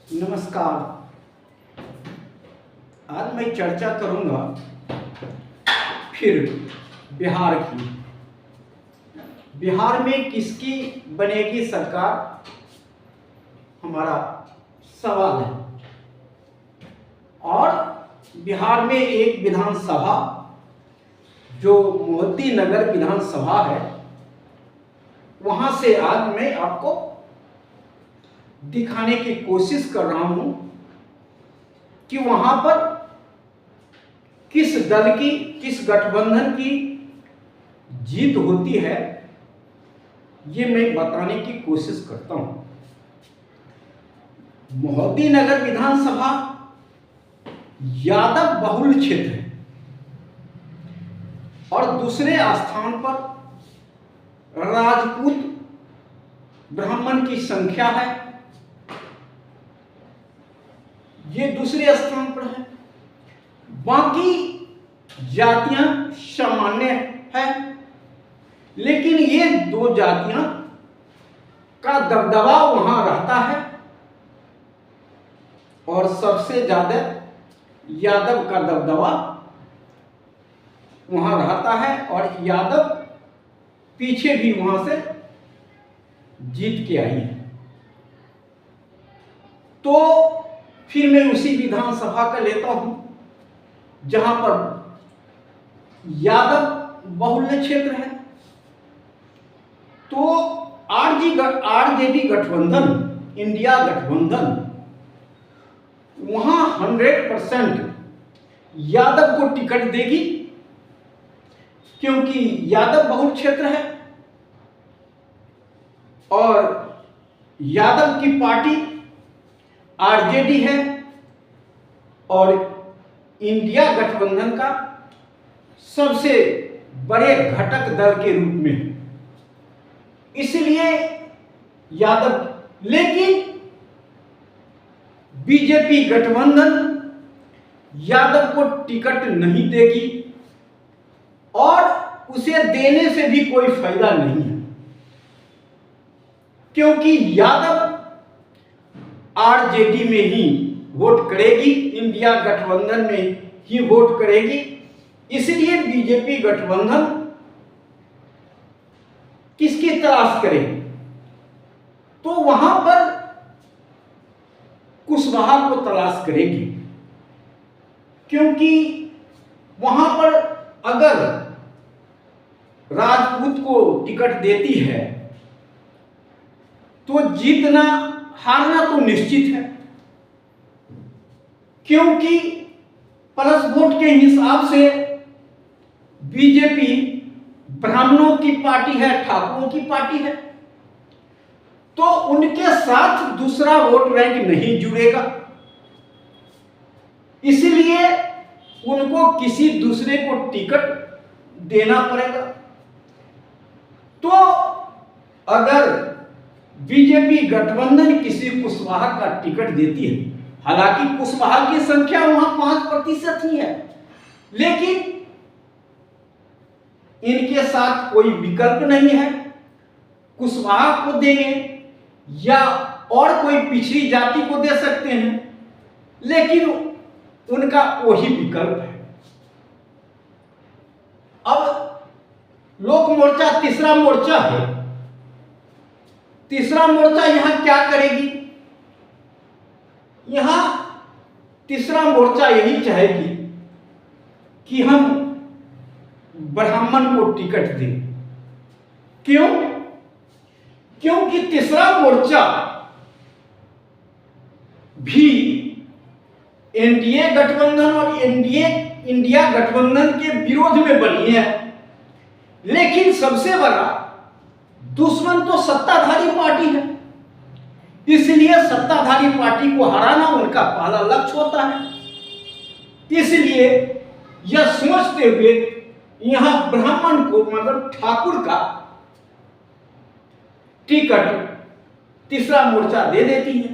नमस्कार। आज मैं चर्चा करूंगा फिर बिहार की। बिहार में किसकी बनेगी सरकार, हमारा सवाल है। और बिहार में एक विधानसभा जो मोती नगर विधानसभा है, वहां से आज मैं आपको दिखाने की कोशिश कर रहा हूं कि वहां पर किस दल की, किस गठबंधन की जीत होती है, ये मैं बताने की कोशिश करता हूं। मोती नगर विधानसभा यादव बहुल क्षेत्र है और दूसरे स्थान पर राजपूत ब्राह्मण की संख्या है, ये दूसरे स्थान पर है। बाकी जातियां सामान्य है, लेकिन ये दो जातियां का दबदबा वहां रहता है और सबसे ज्यादा यादव का दबदबा वहां रहता है और यादव पीछे भी वहां से जीत के आई है। तो फिर मैं उसी विधानसभा का लेता हूं जहां पर यादव बहुल्य क्षेत्र है। तो आरजेडी गठबंधन, इंडिया गठबंधन वहां 100% यादव को टिकट देगी, क्योंकि यादव बहुल क्षेत्र है और यादव की पार्टी आरजेडी है और इंडिया गठबंधन का सबसे बड़े घटक दल के रूप में, इसलिए यादव। लेकिन बीजेपी गठबंधन यादव को टिकट नहीं देगी और उसे देने से भी कोई फायदा नहीं है, क्योंकि यादव आरजेडी में ही वोट करेगी, इंडिया गठबंधन में ही वोट करेगी। इसलिए बीजेपी गठबंधन किसकी तलाश करेगी? तो वहां पर कुशवाहा को तलाश करेगी, क्योंकि वहां पर अगर राजपूत को टिकट देती है तो जीतना हारना तो निश्चित है, क्योंकि प्लस वोट के हिसाब से बीजेपी ब्राह्मणों की पार्टी है, ठाकुरों की पार्टी है, तो उनके साथ दूसरा वोट बैंक नहीं जुड़ेगा। इसलिए उनको किसी दूसरे को टिकट देना पड़ेगा। तो अगर बीजेपी गठबंधन किसी कुशवाहा का टिकट देती है, हालांकि कुशवाहा की संख्या वहां 5% ही है, लेकिन इनके साथ कोई विकल्प नहीं है। कुशवाहा को देंगे या और कोई पिछड़ी जाति को दे सकते हैं, लेकिन उनका वही विकल्प है। अब लोक मोर्चा तीसरा मोर्चा है। तीसरा मोर्चा यहां क्या करेगी? यहां तीसरा मोर्चा यही चाहेगी कि हम ब्राह्मण को टिकट दें। क्यों? क्योंकि तीसरा मोर्चा भी एनडीए गठबंधन और इंडिया गठबंधन के विरोध में बनी है, लेकिन सबसे बड़ा दुश्मन तो सत्ताधारी पार्टी है। इसलिए सत्ताधारी पार्टी को हराना उनका पहला लक्ष्य होता है। इसलिए यह सोचते हुए यहां ब्राह्मण को, मतलब ठाकुर का टिकट तीसरा मोर्चा दे देती है।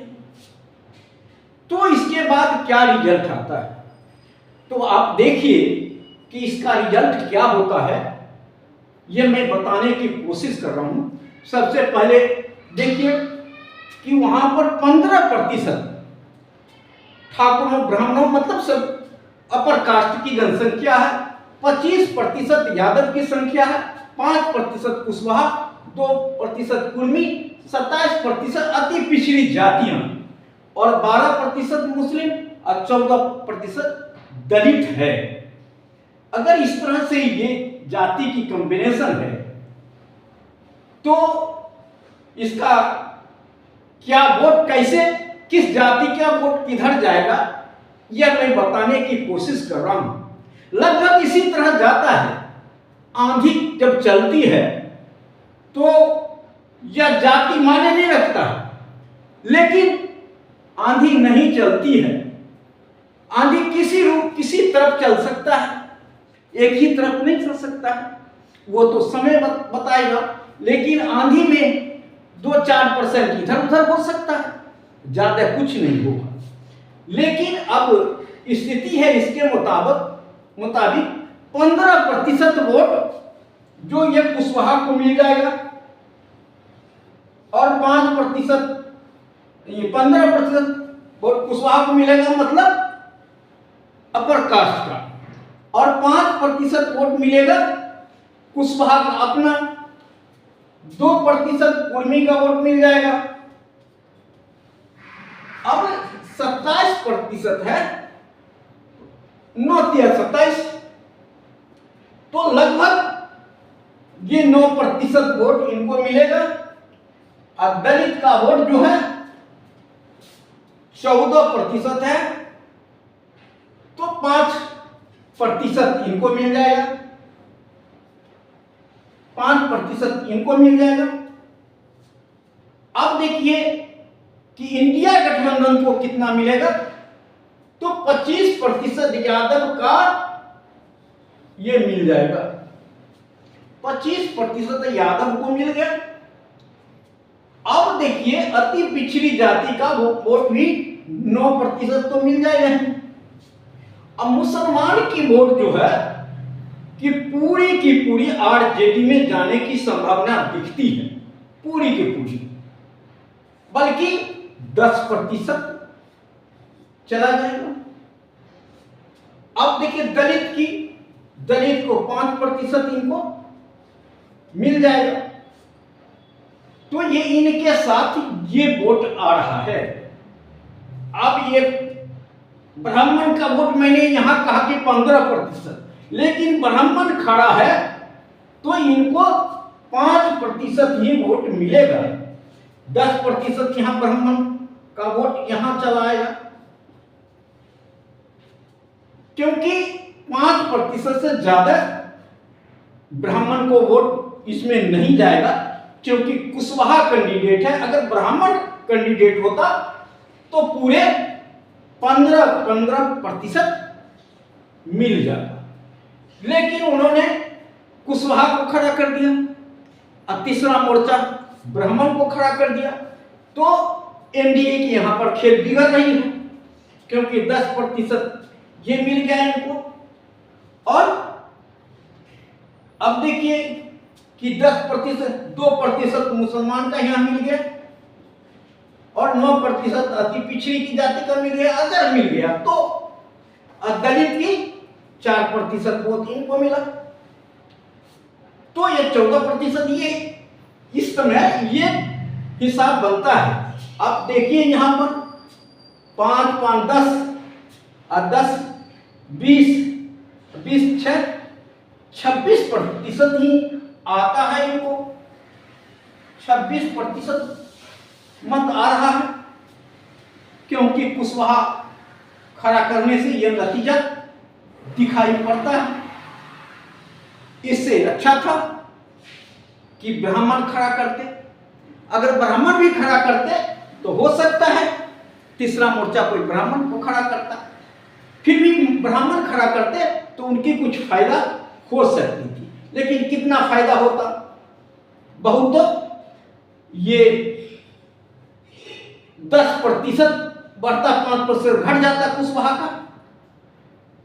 तो इसके बाद क्या रिजल्ट आता है, तो आप देखिए कि इसका रिजल्ट क्या होता है, यह मैं बताने की कोशिश कर रहा हूं। सबसे पहले देखिए कि वहां पर 15% ठाकुरों ब्राह्मणों मतलब सब अपर कास्ट की जनसंख्या है, 25% यादव की संख्या है, 5% कुशवाहा, 2% कुर्मी, 27% अति पिछड़ी जातियां और 12% मुस्लिम और 14% दलित है। अगर इस तरह से ये जाति की कॉम्बिनेशन है तो इसका क्या वोट कैसे, किस जाति का वोट किधर जाएगा, यह मैं बताने की कोशिश कर रहा हूं। लगभग इसी तरह जाता है। आंधी जब चलती है तो यह जाति माने नहीं रखता, लेकिन आंधी नहीं चलती है। आंधी किसी तरफ चल सकता है, एक ही तरफ नहीं चल सकता है, वो तो समय बताएगा। लेकिन आंधी में 2-4% इधर उधर हो सकता है, ज्यादा कुछ नहीं होगा। लेकिन अब स्थिति है इसके मुताबिक 15% वोट जो ये कुशवाहा को मिल जाएगा और 5% ये 15% वोट कुशवाहा को मिलेगा, मतलब अपर कास्ट का, और 5% वोट मिलेगा कुशवाहा का अपना, 2% कुर्मी का वोट मिल जाएगा। अब 27% है, 9-27, तो लगभग ये 9% वोट इनको मिलेगा। और दलित का वोट जो है 14% है, तो 5% इनको मिल जाएगा, 5% इनको मिल जाएगा। अब देखिए कि इंडिया गठबंधन को कितना मिलेगा, तो 25% यादव का ये मिल जाएगा, 25% यादव को मिल गया। अब देखिए अति पिछड़ी जाति का वोट भी 9% तो मिल जाएगा। अब मुसलमान की वोट जो है कि पूरी की पूरी आरजेडी में जाने की संभावना दिखती है, पूरी की पूरी, बल्कि 10% चला जाएगा। अब देखिए दलित को 5% इनको मिल जाएगा, तो ये इनके साथ ये वोट आ रहा है। अब ये ब्राह्मण का वोट मैंने यहां कहा कि 15%, लेकिन ब्राह्मण खड़ा है तो इनको 5% ही वोट मिलेगा, 10% यहां ब्राह्मण का वोट यहां चला आएगा, क्योंकि 5% से ज्यादा ब्राह्मण को वोट इसमें नहीं जाएगा, क्योंकि कुशवाहा कैंडिडेट है। अगर ब्राह्मण कैंडिडेट होता तो पूरे 15% मिल जाता, लेकिन उन्होंने कुशवाहा को खड़ा कर दिया और तीसरा मोर्चा ब्राह्मण को खड़ा कर दिया, तो एनडीए की यहां पर खेल बिगड़ रही है, क्योंकि 10% ये मिल गया इनको। और अब देखिए कि 10%, 2% मुसलमान का यहां मिल गया और 9% अति पिछड़ी की जाति का मिल गया। अगर मिल गया तो दलित की 4% वोट इनको मिला, तो ये 14%, ये इस समय ये हिसाब बनता है। अब देखिए यहां पर 5, 5, 10 और 10, 20, 26% ही आता है इनको, 26% मत आ रहा है, क्योंकि कुशवाहा खड़ा करने से यह नतीजा दिखाई पड़ता है। इससे अच्छा था कि ब्राह्मण खड़ा करते, अगर ब्राह्मण भी खड़ा करते तो हो सकता है तीसरा मोर्चा कोई ब्राह्मण को खड़ा करता, फिर भी ब्राह्मण खड़ा करते तो उनकी कुछ फायदा हो सकती थी, लेकिन कितना फायदा होता, बहुत, तो ये 10% बढ़ता, 5% घट जाता कुशवाहा का,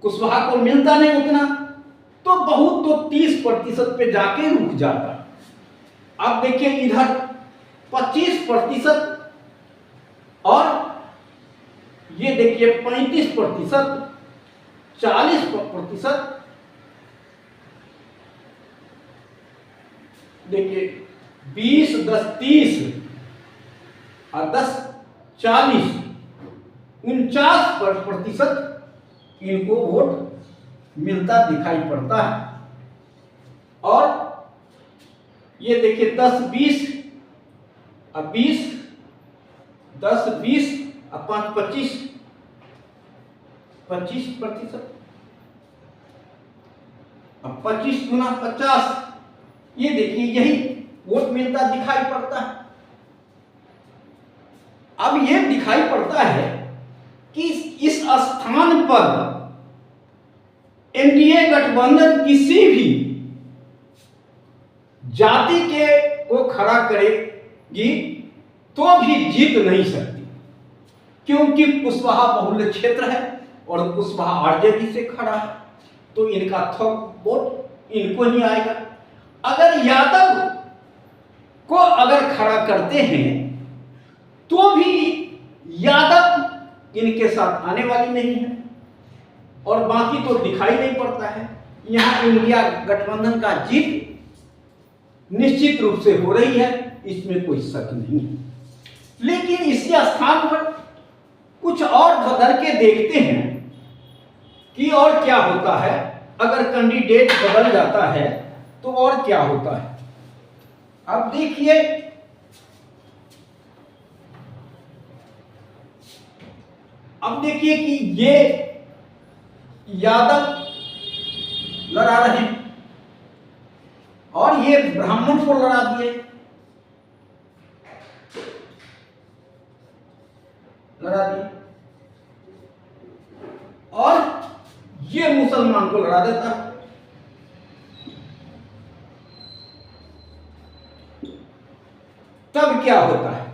कुशवाहा को मिलता नहीं उतना, तो बहुत तो 30% पे जाके रुक जाता। अब देखिए इधर 25% और ये देखिए 35%, 40%, देखिए 20, 10, 30 और 10, 40, 49% इनको वोट मिलता दिखाई पड़ता है। और ये देखिए 10, 20 और 20, 10, 20 और 5, 25%। अब 25 गुना 50, ये देखिए यही वोट मिलता दिखाई पड़ता है। अब ये दिखाई पड़ता है कि इस स्थान पर एनडीए गठबंधन किसी भी जाति के को खड़ा करेगी तो भी जीत नहीं सकती, क्योंकि कुशवाहा बहुल्य क्षेत्र है और कुशवाहा आरजेडी से खड़ा है, तो इनका थोक वोट इनको ही आएगा। अगर यादव को अगर खड़ा करते हैं तो भी यादव इनके साथ आने वाली नहीं है, और बाकी तो दिखाई नहीं पड़ता है। यहां इंडिया गठबंधन का जीत निश्चित रूप से हो रही है, इसमें कोई शक नहीं है। लेकिन इसी स्थान पर कुछ और बदल के देखते हैं कि और क्या होता है। अगर कैंडिडेट बदल जाता है तो और क्या होता है। अब देखिए, कि ये यादव लड़ा रहे हैं और ये ब्राह्मण को लड़ा दिए, और ये मुसलमान को लड़ा देता है। तब क्या होता है।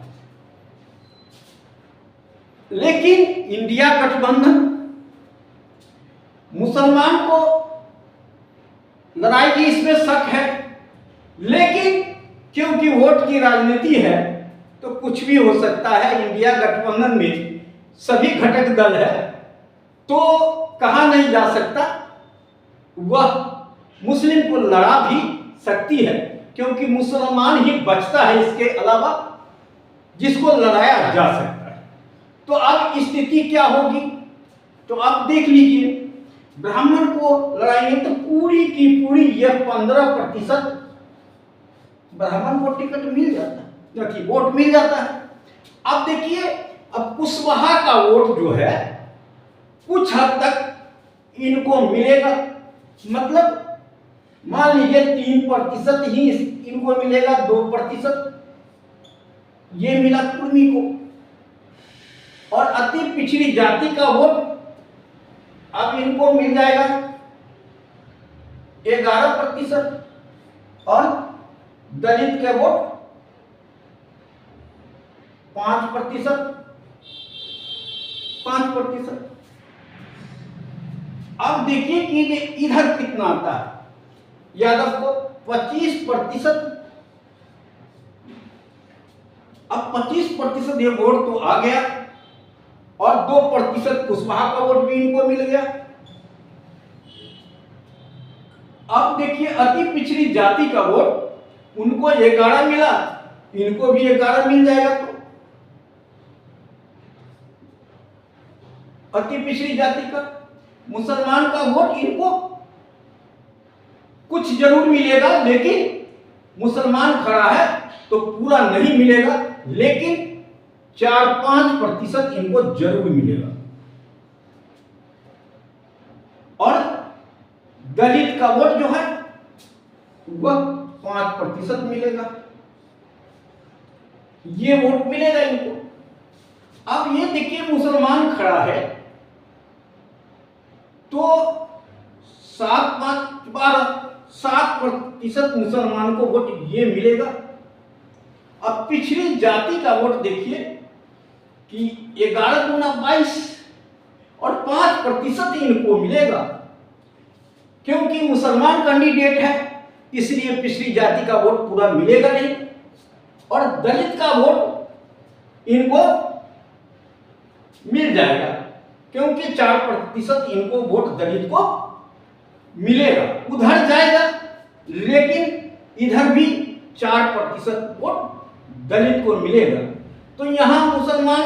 लेकिन इंडिया गठबंधन मुसलमान को लड़ाई की इसमें शक है, लेकिन क्योंकि वोट की राजनीति है तो कुछ भी हो सकता है। इंडिया गठबंधन में सभी घटक दल है तो कहा नहीं जा सकता, वह मुस्लिम को लड़ा भी सकती है, क्योंकि मुसलमान ही बचता है इसके अलावा जिसको लड़ाया जा सकता है। तो अब स्थिति क्या होगी, तो आप देख लीजिए, ब्राह्मण को लड़ाएंगे तो पूरी की पूरी यह 15% ब्राह्मण को टिकट मिल जाता है, क्योंकि वोट मिल जाता है। अब देखिए, अब कुशवाहा का वोट जो है कुछ हद तक इनको मिलेगा, मतलब मान लीजिए 3% ही इनको मिलेगा, 2% ये मिला कुर्मी को, और अति पिछड़ी जाति का वोट अब इनको मिल जाएगा 11%, और दलित के वोट 5%। अब देखिए कि इधर कितना आता है, यादव को 25%। अब 25% ये वोट तो आ गया, और 2% कुशवाहा का वोट भी इनको मिल गया। अब देखिए, अति पिछड़ी जाति का वोट उनको 11 मिला, इनको भी 11 मिल जाएगा। तो अति पिछड़ी जाति का, मुसलमान का वोट इनको कुछ जरूर मिलेगा, लेकिन मुसलमान खड़ा है तो पूरा नहीं मिलेगा, लेकिन 4-5% इनको जरूर मिलेगा। और दलित का वोट जो है वह 5% मिलेगा, ये वोट मिलेगा इनको। अब ये देखिए, मुसलमान खड़ा है तो 7% मुसलमान को वोट ये मिलेगा। अब पिछड़ी जाति का वोट देखिए कि 11 गुना 22 और 5% इनको मिलेगा, क्योंकि मुसलमान कैंडिडेट है इसलिए पिछड़ी जाति का वोट पूरा मिलेगा नहीं, और दलित का वोट इनको मिल जाएगा, क्योंकि 4% इनको वोट दलित को मिलेगा, उधर जाएगा लेकिन इधर भी 4% वोट दलित को मिलेगा। तो यहां मुसलमान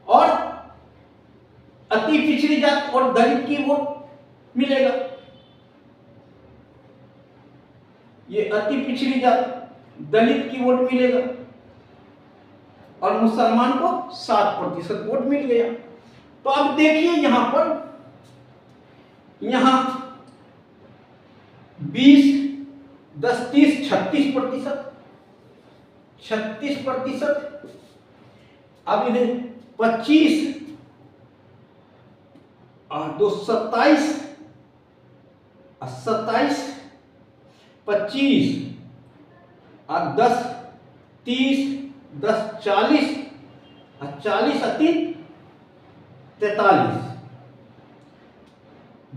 और अति पिछड़ी जात और दलित की वोट मिलेगा। ये अति पिछड़ी जात दलित की वोट मिलेगा और मुसलमान को 7% वोट मिल गया। तो अब देखिए यहां पर, यहां 20, 10, 30, 36%, 36%। अब इधर 25 और 2 27, 27, 25 और 10 30, 10 40 और 40 और 3 43,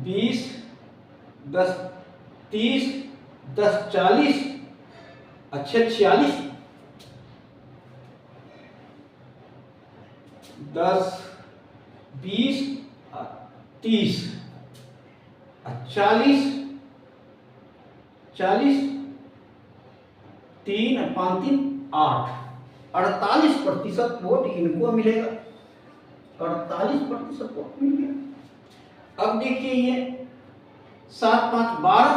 20, 10 30, 10 40 अच्छे 46, 10 20 30 40 40 3 5 3 8 48% वोट इनको मिलेगा, 48% वोट मिल गया। अब देखिए ये 7 5 12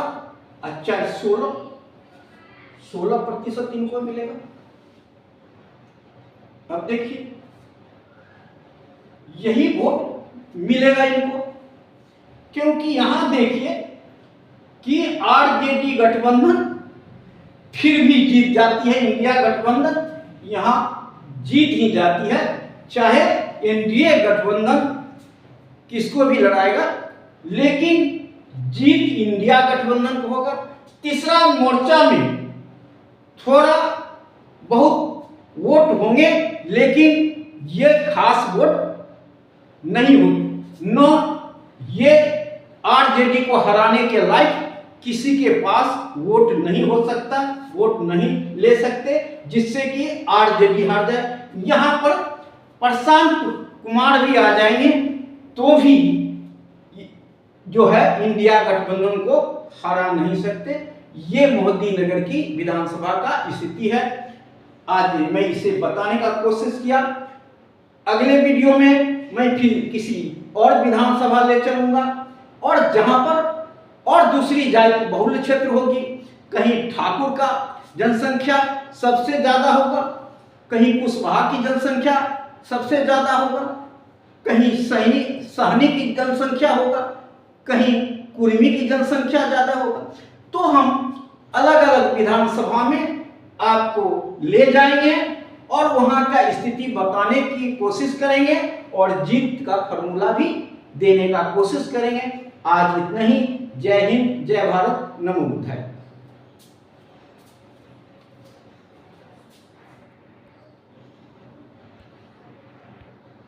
अच्छा 16% इनको मिलेगा। अब देखिए यही वोट मिलेगा इनको, क्योंकि यहां देखिए कि आरजेडी गठबंधन फिर भी जीत जाती है। इंडिया गठबंधन यहां जीत ही जाती है, चाहे एनडीए गठबंधन किसको भी लड़ाएगा, लेकिन जीत इंडिया गठबंधन को होगा। तीसरा मोर्चा में थोड़ा बहुत वोट होंगे, लेकिन ये खास वोट नहीं होगी। नो, ये आरजेडी को हराने के लायक किसी के पास वोट नहीं हो सकता, वोट नहीं ले सकते जिससे कि आरजेडी हार जाए। यहां पर प्रशांत कुमार भी आ जाएंगे तो भी जो है इंडिया गठबंधन को हरा नहीं सकते। ये मोहद्दीनगर की विधानसभा का स्थिति है। आज मैं इसे बताने का कोशिश किया। अगले वीडियो में मैं फिर किसी और विधानसभा ले चलूंगा, और जहां पर और दूसरी जाति बहुल क्षेत्र होगी, कहीं ठाकुर का जनसंख्या सबसे ज्यादा होगा, कहीं कुशवाहा की जनसंख्या सबसे ज्यादा होगा, कहीं सहनी की जनसंख्या होगा, कहीं कुर्मी की जनसंख्या ज्यादा होगा। तो हम अलग अलग विधानसभा में आपको ले जाएंगे और वहां का स्थिति बताने की कोशिश करेंगे और जीत का फॉर्मूला भी देने का कोशिश करेंगे। आज इतना ही। जय हिंद, जय भारत, नमो बुद्धाय।